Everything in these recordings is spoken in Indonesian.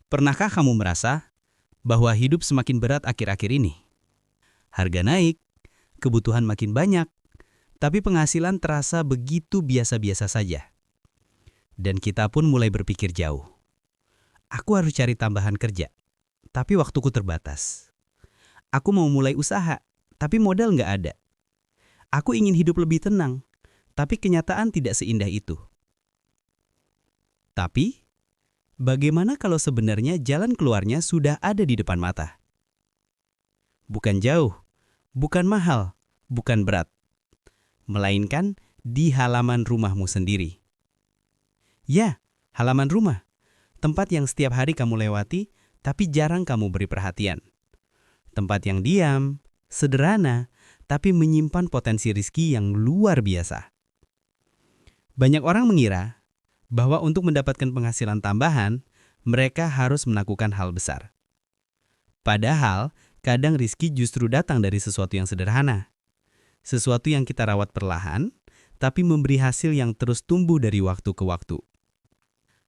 Pernahkah kamu merasa bahwa hidup semakin berat akhir-akhir ini? Harga naik, kebutuhan makin banyak, tapi penghasilan terasa begitu biasa-biasa saja. Dan kita pun mulai berpikir jauh. Aku harus cari tambahan kerja, tapi waktuku terbatas. Aku mau mulai usaha, tapi modal nggak ada. Aku ingin hidup lebih tenang, tapi kenyataan tidak seindah itu. Tapi, bagaimana kalau sebenarnya jalan keluarnya sudah ada di depan mata? Bukan jauh, bukan mahal, bukan berat, melainkan di halaman rumahmu sendiri. Ya, halaman rumah, tempat yang setiap hari kamu lewati, tapi jarang kamu beri perhatian. Tempat yang diam, sederhana, tapi menyimpan potensi rizki yang luar biasa. Banyak orang mengira bahwa untuk mendapatkan penghasilan tambahan, mereka harus melakukan hal besar. Padahal, kadang rizki justru datang dari sesuatu yang sederhana. Sesuatu yang kita rawat perlahan, tapi memberi hasil yang terus tumbuh dari waktu ke waktu.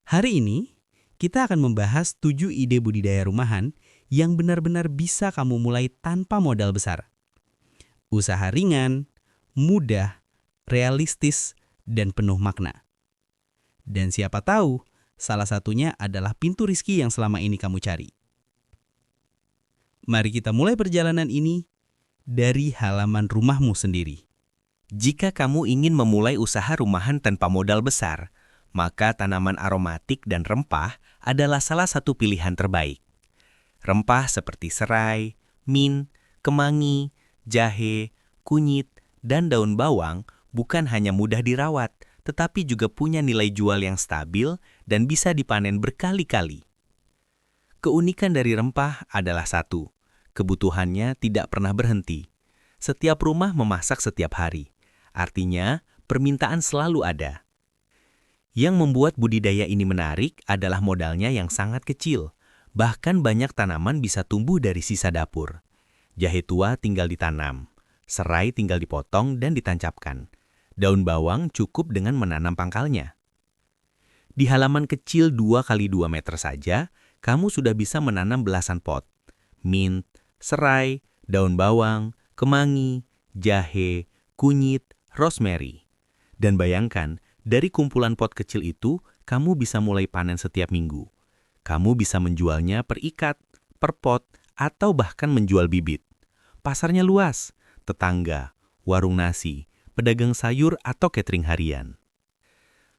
Hari ini, kita akan membahas 7 ide budidaya rumahan yang benar-benar bisa kamu mulai tanpa modal besar. Usaha ringan, mudah, realistis, dan penuh makna. Dan siapa tahu, salah satunya adalah pintu rizki yang selama ini kamu cari. Mari kita mulai perjalanan ini dari halaman rumahmu sendiri. Jika kamu ingin memulai usaha rumahan tanpa modal besar, maka tanaman aromatik dan rempah adalah salah satu pilihan terbaik. Rempah seperti serai, mint, kemangi, jahe, kunyit, dan daun bawang bukan hanya mudah dirawat, tetapi juga punya nilai jual yang stabil dan bisa dipanen berkali-kali. Keunikan dari rempah adalah satu, kebutuhannya tidak pernah berhenti. Setiap rumah memasak setiap hari, artinya permintaan selalu ada. Yang membuat budidaya ini menarik adalah modalnya yang sangat kecil. Bahkan banyak tanaman bisa tumbuh dari sisa dapur. Jahe tua tinggal ditanam, serai tinggal dipotong dan ditancapkan. Daun bawang cukup dengan menanam pangkalnya. Di halaman kecil 2x2 meter saja, kamu sudah bisa menanam belasan pot. Mint, serai, daun bawang, kemangi, jahe, kunyit, rosemary. Dan bayangkan, dari kumpulan pot kecil itu, kamu bisa mulai panen setiap minggu. Kamu bisa menjualnya per ikat, per pot, atau bahkan menjual bibit. Pasarnya luas, tetangga, warung nasi, pedagang sayur atau catering harian.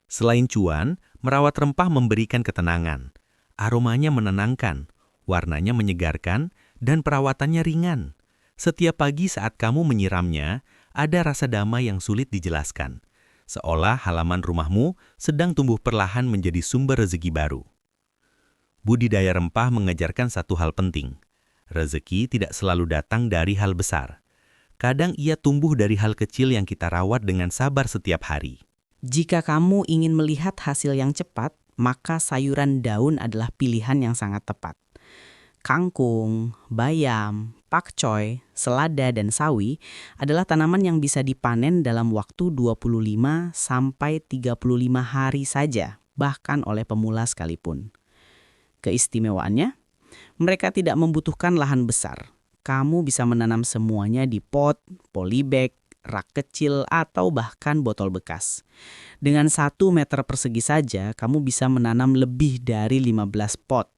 Selain cuan, merawat rempah memberikan ketenangan. Aromanya menenangkan, warnanya menyegarkan, dan perawatannya ringan. Setiap pagi saat kamu menyiramnya, ada rasa damai yang sulit dijelaskan. Seolah halaman rumahmu sedang tumbuh perlahan menjadi sumber rezeki baru. Budidaya rempah mengajarkan satu hal penting. Rezeki tidak selalu datang dari hal besar. Kadang ia tumbuh dari hal kecil yang kita rawat dengan sabar setiap hari. Jika kamu ingin melihat hasil yang cepat, maka sayuran daun adalah pilihan yang sangat tepat. Kangkung, bayam, pakcoy, selada, dan sawi adalah tanaman yang bisa dipanen dalam waktu 25 sampai 35 hari saja, bahkan oleh pemula sekalipun. Keistimewaannya, mereka tidak membutuhkan lahan besar. Kamu bisa menanam semuanya di pot, polybag, rak kecil, atau bahkan botol bekas. Dengan 1 meter persegi saja, kamu bisa menanam lebih dari 15 pot.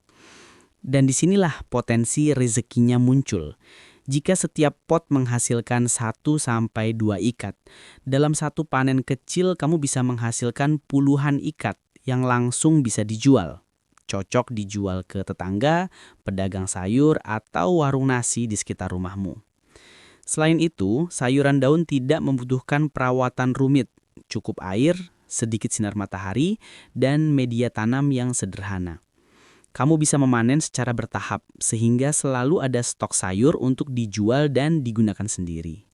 Dan disinilah potensi rezekinya muncul. Jika setiap pot menghasilkan 1-2 ikat, dalam satu panen kecil kamu bisa menghasilkan puluhan ikat yang langsung bisa dijual. Cocok dijual ke tetangga, pedagang sayur, atau warung nasi di sekitar rumahmu. Selain itu, sayuran daun tidak membutuhkan perawatan rumit, cukup air, sedikit sinar matahari, dan media tanam yang sederhana. Kamu bisa memanen secara bertahap, sehingga selalu ada stok sayur untuk dijual dan digunakan sendiri.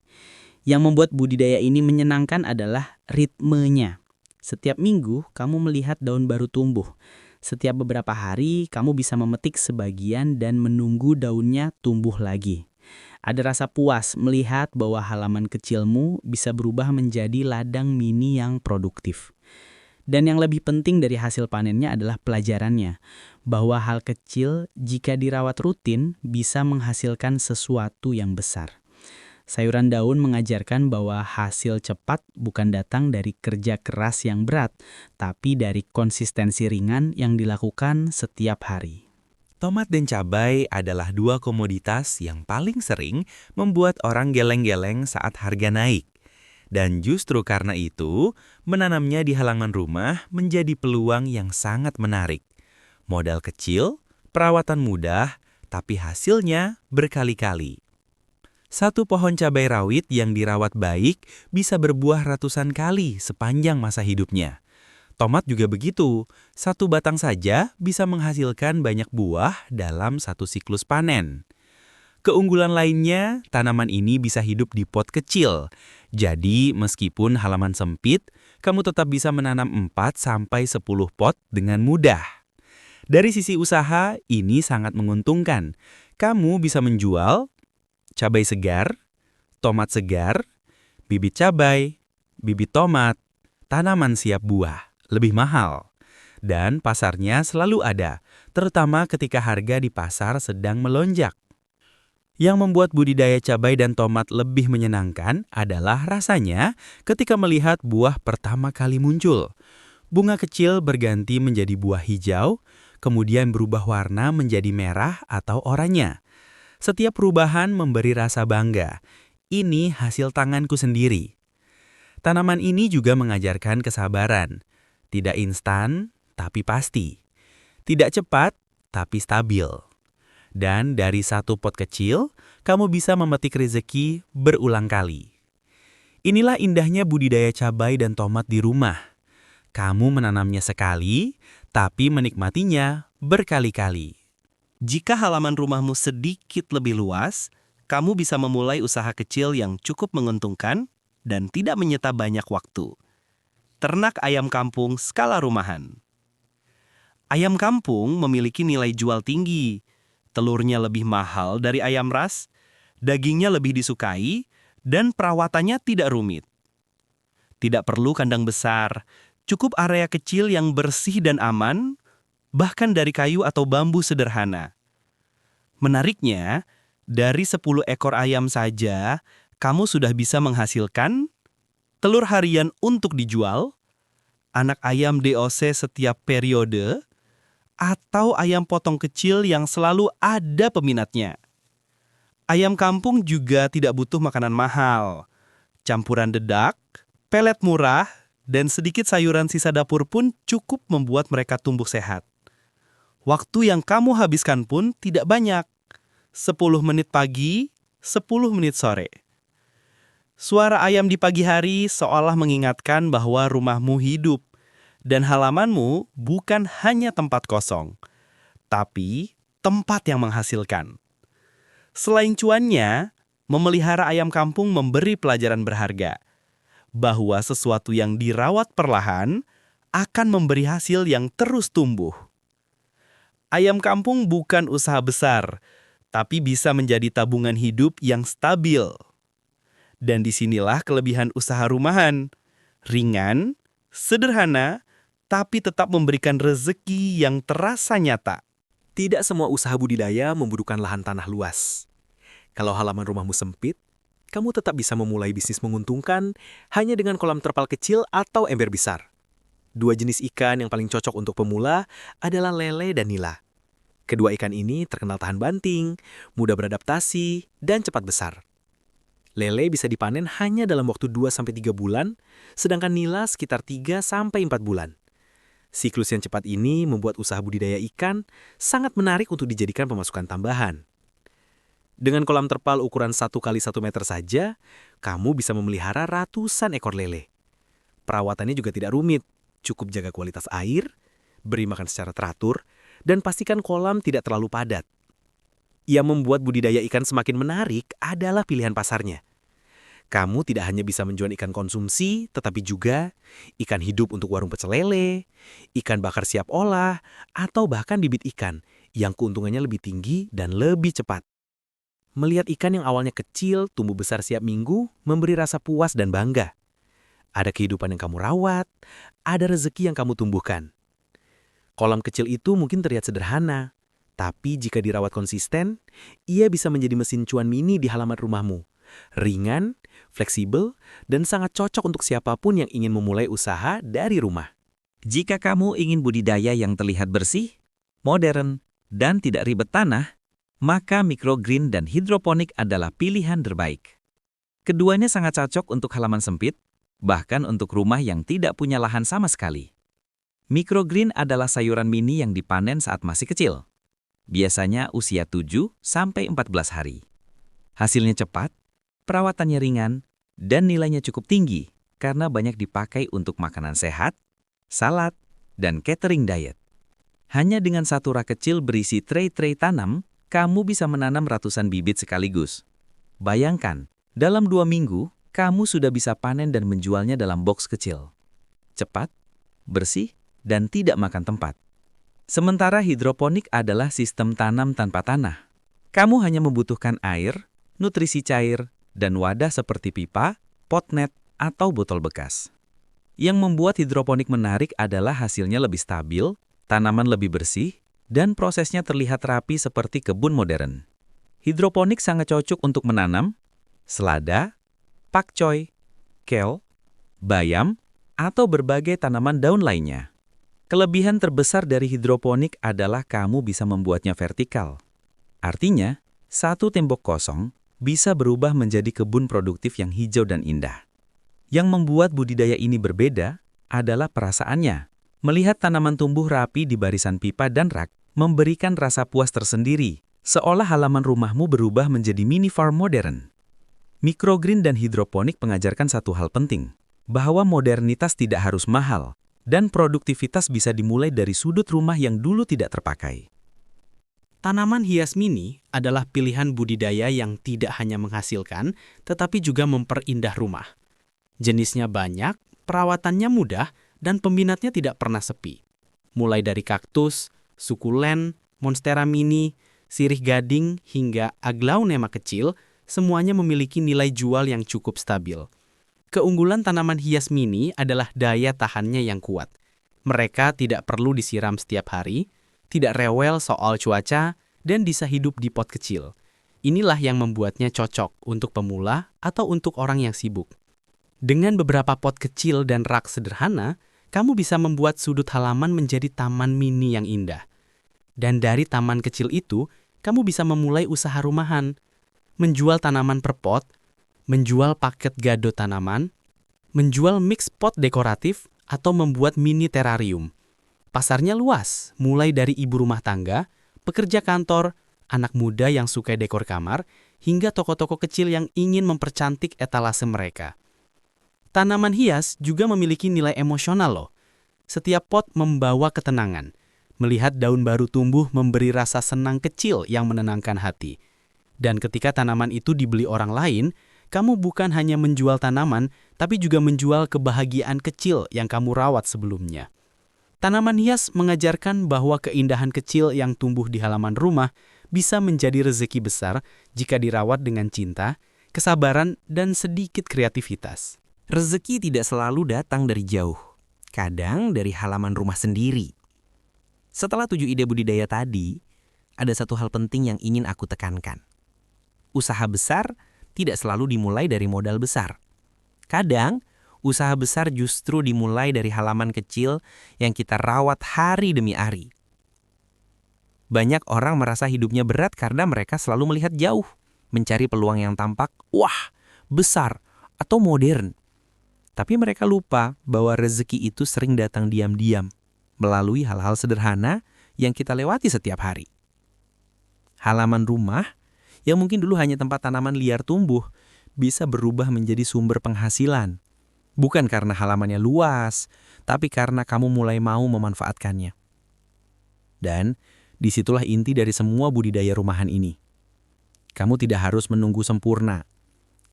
Yang membuat budidaya ini menyenangkan adalah ritmenya. Setiap minggu, kamu melihat daun baru tumbuh. Setiap beberapa hari, kamu bisa memetik sebagian dan menunggu daunnya tumbuh lagi. Ada rasa puas melihat bahwa halaman kecilmu bisa berubah menjadi ladang mini yang produktif. Dan yang lebih penting dari hasil panennya adalah pelajarannya, bahwa hal kecil jika dirawat rutin bisa menghasilkan sesuatu yang besar. Sayuran daun mengajarkan bahwa hasil cepat bukan datang dari kerja keras yang berat, tapi dari konsistensi ringan yang dilakukan setiap hari. Tomat dan cabai adalah dua komoditas yang paling sering membuat orang geleng-geleng saat harga naik. Dan justru karena itu, menanamnya di halaman rumah menjadi peluang yang sangat menarik. Modal kecil, perawatan mudah, tapi hasilnya berkali-kali. Satu pohon cabai rawit yang dirawat baik bisa berbuah ratusan kali sepanjang masa hidupnya. Tomat juga begitu, satu batang saja bisa menghasilkan banyak buah dalam satu siklus panen. Keunggulan lainnya, tanaman ini bisa hidup di pot kecil. Jadi, meskipun halaman sempit, kamu tetap bisa menanam 4-10 pot dengan mudah. Dari sisi usaha, ini sangat menguntungkan. Kamu bisa menjual cabai segar, tomat segar, bibit cabai, bibit tomat, tanaman siap buah, lebih mahal. Dan pasarnya selalu ada, terutama ketika harga di pasar sedang melonjak. Yang membuat budidaya cabai dan tomat lebih menyenangkan adalah rasanya ketika melihat buah pertama kali muncul. Bunga kecil berganti menjadi buah hijau, kemudian berubah warna menjadi merah atau oranye. Setiap perubahan memberi rasa bangga. Ini hasil tanganku sendiri. Tanaman ini juga mengajarkan kesabaran. Tidak instan, tapi pasti. Tidak cepat, tapi stabil. Dan dari satu pot kecil, kamu bisa memetik rezeki berulang kali. Inilah indahnya budidaya cabai dan tomat di rumah. Kamu menanamnya sekali, tapi menikmatinya berkali-kali. Jika halaman rumahmu sedikit lebih luas, kamu bisa memulai usaha kecil yang cukup menguntungkan dan tidak menyita banyak waktu. Ternak ayam kampung skala rumahan. Ayam kampung memiliki nilai jual tinggi. Telurnya lebih mahal dari ayam ras, dagingnya lebih disukai, dan perawatannya tidak rumit. Tidak perlu kandang besar, cukup area kecil yang bersih dan aman, bahkan dari kayu atau bambu sederhana. Menariknya, dari 10 ekor ayam saja, kamu sudah bisa menghasilkan telur harian untuk dijual, anak ayam DOC setiap periode, atau ayam potong kecil yang selalu ada peminatnya. Ayam kampung juga tidak butuh makanan mahal. Campuran dedak, pelet murah, dan sedikit sayuran sisa dapur pun cukup membuat mereka tumbuh sehat. Waktu yang kamu habiskan pun tidak banyak. 10 menit pagi, 10 menit sore. Suara ayam di pagi hari seolah mengingatkan bahwa rumahmu hidup. Dan halamanmu bukan hanya tempat kosong, tapi tempat yang menghasilkan. Selain cuannya, memelihara ayam kampung memberi pelajaran berharga, bahwa sesuatu yang dirawat perlahan akan memberi hasil yang terus tumbuh. Ayam kampung bukan usaha besar, tapi bisa menjadi tabungan hidup yang stabil. Dan disinilah kelebihan usaha rumahan, ringan, sederhana, tapi tetap memberikan rezeki yang terasa nyata. Tidak semua usaha budidaya membutuhkan lahan tanah luas. Kalau halaman rumahmu sempit, kamu tetap bisa memulai bisnis menguntungkan hanya dengan kolam terpal kecil atau ember besar. Dua jenis ikan yang paling cocok untuk pemula adalah lele dan nila. Kedua ikan ini terkenal tahan banting, mudah beradaptasi, dan cepat besar. Lele bisa dipanen hanya dalam waktu 2-3 bulan, sedangkan nila sekitar 3-4 bulan. Siklus yang cepat ini membuat usaha budidaya ikan sangat menarik untuk dijadikan pemasukan tambahan. Dengan kolam terpal ukuran 1 x 1 meter saja, kamu bisa memelihara ratusan ekor lele. Perawatannya juga tidak rumit, cukup jaga kualitas air, beri makan secara teratur, dan pastikan kolam tidak terlalu padat. Yang membuat budidaya ikan semakin menarik adalah pilihan pasarnya. Kamu tidak hanya bisa menjual ikan konsumsi, tetapi juga ikan hidup untuk warung pecel lele, ikan bakar siap olah, atau bahkan bibit ikan yang keuntungannya lebih tinggi dan lebih cepat. Melihat ikan yang awalnya kecil tumbuh besar siap minggu memberi rasa puas dan bangga. Ada kehidupan yang kamu rawat, ada rezeki yang kamu tumbuhkan. Kolam kecil itu mungkin terlihat sederhana, tapi jika dirawat konsisten, ia bisa menjadi mesin cuan mini di halaman rumahmu. Ringan, fleksibel, dan sangat cocok untuk siapapun yang ingin memulai usaha dari rumah. Jika kamu ingin budidaya yang terlihat bersih, modern, dan tidak ribet tanah, maka microgreen dan hidroponik adalah pilihan terbaik. Keduanya sangat cocok untuk halaman sempit, bahkan untuk rumah yang tidak punya lahan sama sekali. Microgreen adalah sayuran mini yang dipanen saat masih kecil, biasanya usia 7-14 hari. Hasilnya cepat, perawatannya ringan, dan nilainya cukup tinggi karena banyak dipakai untuk makanan sehat, salad, dan catering diet. Hanya dengan satu rak kecil berisi tray-tray tanam, kamu bisa menanam ratusan bibit sekaligus. Bayangkan, dalam 2 minggu, kamu sudah bisa panen dan menjualnya dalam box kecil. Cepat, bersih, dan tidak makan tempat. Sementara hidroponik adalah sistem tanam tanpa tanah. Kamu hanya membutuhkan air, nutrisi cair, dan wadah seperti pipa, potnet, atau botol bekas. Yang membuat hidroponik menarik adalah hasilnya lebih stabil, tanaman lebih bersih, dan prosesnya terlihat rapi seperti kebun modern. Hidroponik sangat cocok untuk menanam selada, pakcoy, kale, bayam, atau berbagai tanaman daun lainnya. Kelebihan terbesar dari hidroponik adalah kamu bisa membuatnya vertikal. Artinya, satu tembok kosong bisa berubah menjadi kebun produktif yang hijau dan indah. Yang membuat budidaya ini berbeda adalah perasaannya. Melihat tanaman tumbuh rapi di barisan pipa dan rak memberikan rasa puas tersendiri, seolah halaman rumahmu berubah menjadi mini farm modern. Microgreen dan hidroponik mengajarkan satu hal penting, bahwa modernitas tidak harus mahal, dan produktivitas bisa dimulai dari sudut rumah yang dulu tidak terpakai. Tanaman hias mini adalah pilihan budidaya yang tidak hanya menghasilkan, tetapi juga memperindah rumah. Jenisnya banyak, perawatannya mudah, dan peminatnya tidak pernah sepi. Mulai dari kaktus, sukulen, monstera mini, sirih gading, hingga aglaonema kecil, semuanya memiliki nilai jual yang cukup stabil. Keunggulan tanaman hias mini adalah daya tahannya yang kuat. Mereka tidak perlu disiram setiap hari, tidak rewel soal cuaca, dan bisa hidup di pot kecil. Inilah yang membuatnya cocok untuk pemula atau untuk orang yang sibuk. Dengan beberapa pot kecil dan rak sederhana, kamu bisa membuat sudut halaman menjadi taman mini yang indah. Dan dari taman kecil itu, kamu bisa memulai usaha rumahan, menjual tanaman per pot, menjual paket gado tanaman, menjual mix pot dekoratif, atau membuat mini terarium. Pasarnya luas, mulai dari ibu rumah tangga, pekerja kantor, anak muda yang suka dekor kamar, hingga toko-toko kecil yang ingin mempercantik etalase mereka. Tanaman hias juga memiliki nilai emosional loh. Setiap pot membawa ketenangan. Melihat daun baru tumbuh memberi rasa senang kecil yang menenangkan hati. Dan ketika tanaman itu dibeli orang lain, kamu bukan hanya menjual tanaman, tapi juga menjual kebahagiaan kecil yang kamu rawat sebelumnya. Tanaman hias mengajarkan bahwa keindahan kecil yang tumbuh di halaman rumah bisa menjadi rezeki besar jika dirawat dengan cinta, kesabaran, dan sedikit kreativitas. Rezeki tidak selalu datang dari jauh, kadang dari halaman rumah sendiri. Setelah 7 ide budidaya tadi, ada satu hal penting yang ingin aku tekankan. Usaha besar tidak selalu dimulai dari modal besar. Kadang, usaha besar justru dimulai dari halaman kecil yang kita rawat hari demi hari. Banyak orang merasa hidupnya berat karena mereka selalu melihat jauh, mencari peluang yang tampak, wah, besar, atau modern. Tapi mereka lupa bahwa rezeki itu sering datang diam-diam, melalui hal-hal sederhana yang kita lewati setiap hari. Halaman rumah, yang mungkin dulu hanya tempat tanaman liar tumbuh, bisa berubah menjadi sumber penghasilan. Bukan karena halamannya luas, tapi karena kamu mulai mau memanfaatkannya. Dan disitulah inti dari semua budidaya rumahan ini. Kamu tidak harus menunggu sempurna.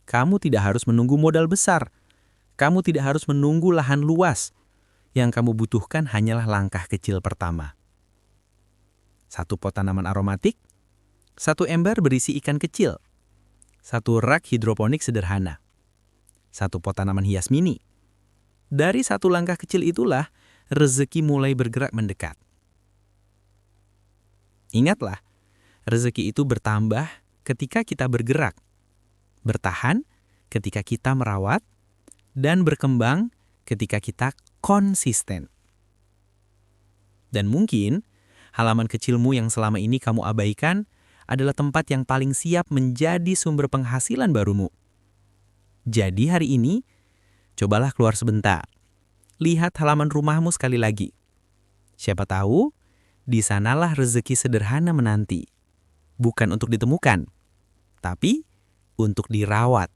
Kamu tidak harus menunggu modal besar. Kamu tidak harus menunggu lahan luas. Yang kamu butuhkan hanyalah langkah kecil pertama. 1 pot tanaman aromatik, 1 ember berisi ikan kecil, 1 rak hidroponik sederhana, 1 pot tanaman hias mini, Dari satu langkah kecil itulah rezeki mulai bergerak mendekat. Ingatlah, rezeki itu bertambah ketika kita bergerak, bertahan ketika kita merawat, dan berkembang ketika kita konsisten. Dan mungkin halaman kecilmu yang selama ini kamu abaikan adalah tempat yang paling siap menjadi sumber penghasilan barumu. Jadi hari ini, cobalah keluar sebentar. Lihat halaman rumahmu sekali lagi. Siapa tahu, di sanalah rezeki sederhana menanti. Bukan untuk ditemukan, tapi untuk dirawat.